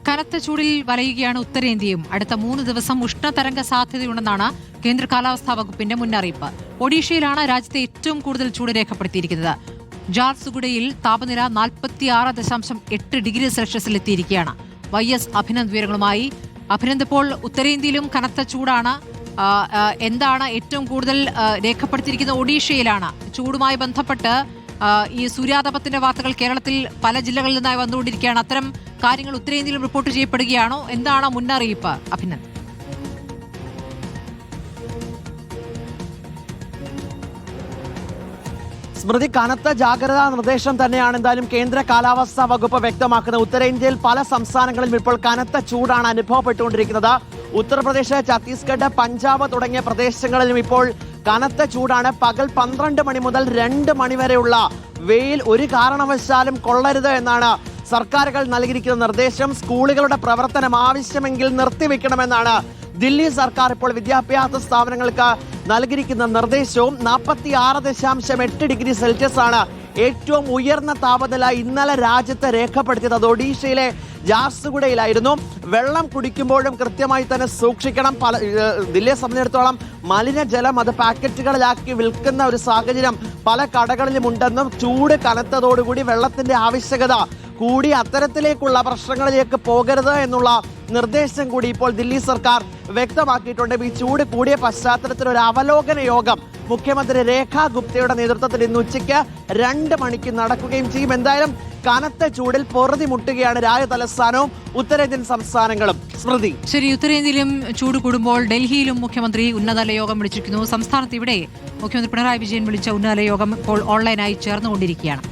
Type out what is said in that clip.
കനത്ത ചൂടിൽ വലയുകയാണ് ഉത്തരേന്ത്യയും. അടുത്ത 3 ദിവസം ഉഷ്ണതരംഗ സാധ്യതയുണ്ടെന്നാണ് കേന്ദ്ര കാലാവസ്ഥാ വകുപ്പിന്റെ മുന്നറിയിപ്പ്. ഒഡീഷയിലാണ് രാജ്യത്തെ ഏറ്റവും കൂടുതൽ ചൂട് രേഖപ്പെടുത്തിയിരിക്കുന്നത്. ജാർസുഗുഡയിൽ താപനില 46.8 ഡിഗ്രി സെൽഷ്യസിൽ എത്തിയിരിക്കുകയാണ്. YS അഭിനന്ദ് വിവരങ്ങളുമായി. അഭിനന്ദ്, ഇപ്പോൾ ഉത്തരേന്ത്യയിലും കനത്ത ചൂടാണ്. എന്താണ് ഏറ്റവും കൂടുതൽ രേഖപ്പെടുത്തിയിരിക്കുന്നത്? ഒഡീഷയിലാണ്. ചൂടുമായി ബന്ധപ്പെട്ട് ഈ സൂര്യാതപത്തിന്റെ വാർത്തകൾ കേരളത്തിൽ പല ജില്ലകളിൽ നിന്നായി വന്നുകൊണ്ടിരിക്കുകയാണ്. അത്തരം കാര്യങ്ങൾ ഉത്തരേന്ത്യയിലും റിപ്പോർട്ട് ചെയ്യപ്പെടുകയാണോ? എന്താണ് മുന്നറിയിപ്പ്, അഭിനന്ദ്? സ്മൃതി, കനത്ത ജാഗ്രതാ നിർദ്ദേശം തന്നെയാണ് എന്തായാലും കേന്ദ്ര കാലാവസ്ഥാ വകുപ്പ് വ്യക്തമാക്കുന്നത്. ഉത്തരേന്ത്യയിൽ പല സംസ്ഥാനങ്ങളിലും ഇപ്പോൾ കനത്ത ചൂടാണ് അനുഭവപ്പെട്ടുകൊണ്ടിരിക്കുന്നത്. ഉത്തർപ്രദേശ്, ഛത്തീസ്ഗഡ്, പഞ്ചാബ് തുടങ്ങിയ പ്രദേശങ്ങളിലും ഇപ്പോൾ കനത്ത ചൂടാണ്. പകൽ 12 മണി മുതൽ 2 മണി വരെയുള്ള വെയിൽ ഒരു കാരണവശാലും കൊള്ളരുത് എന്നാണ് സർക്കാരുകൾ നൽകിയിരിക്കുന്ന നിർദ്ദേശം. സ്കൂളുകളുടെ പ്രവർത്തനം ആവശ്യമെങ്കിൽ നിർത്തിവെക്കണമെന്നാണ് ദില്ലി സർക്കാർ ഇപ്പോൾ വിദ്യാഭ്യാസ സ്ഥാപനങ്ങൾക്ക് നൽകിയിരിക്കുന്ന നിർദ്ദേശവും. 46.8 ഡിഗ്രി സെൽഷ്യസ് ആണ് ഏറ്റവും ഉയർന്ന താപനില ഇന്നലെ രാജ്യത്ത് രേഖപ്പെടുത്തിയത്. അത് ഒഡീഷയിലെ ജാർസുഗുഡയിലായിരുന്നു. വെള്ളം കുടിക്കുമ്പോഴും കൃത്യമായി തന്നെ സൂക്ഷിക്കണം. ദില്ലിയെ സംബന്ധിച്ചിടത്തോളം മലിനജലം അത് പാക്കറ്റുകളിലാക്കി വിൽക്കുന്ന ഒരു സാഹചര്യം പല കടകളിലും ഉണ്ടെന്നും ചൂട് കനത്തതോടുകൂടി വെള്ളത്തിന്റെ ആവശ്യകത കൂടി അത്തരത്തിലേക്കുള്ള പ്രശ്നങ്ങളിലേക്ക് പോകരുത് എന്നുള്ള നിർദ്ദേശം കൂടി ഇപ്പോൾ ദില്ലി സർക്കാർ വ്യക്തമാക്കിയിട്ടുണ്ട്. ഈ ചൂട് കൂടിയ പശ്ചാത്തലത്തിൽ ഒരു അവലോകന യോഗം മുഖ്യമന്ത്രി രേഖാ ഗുപ്തയുടെ നേതൃത്വത്തിൽ ഇന്ന് ഉച്ചയ്ക്ക് 2 മണിക്ക് നടക്കുകയും ചെയ്യും. എന്തായാലും കനത്ത ചൂടിൽ പൊറുതി മുട്ടുകയാണ് രാജ്യതലസ്ഥാനവും ഉത്തരേന്ത്യൻ സംസ്ഥാനങ്ങളും. സ്മൃതി, ശരി. ഉത്തരേന്ത്യയിലും ചൂട് കൂടുമ്പോൾ ഡൽഹിയിലും മുഖ്യമന്ത്രി ഉന്നതതല യോഗം വിളിച്ചിരിക്കുന്നു. സംസ്ഥാനത്ത് ഇവിടെ മുഖ്യമന്ത്രി പിണറായി വിജയൻ വിളിച്ച ഉന്നതതല യോഗം ഇപ്പോൾ ഓൺലൈനായി ചേർന്നുകൊണ്ടിരിക്കുകയാണ്.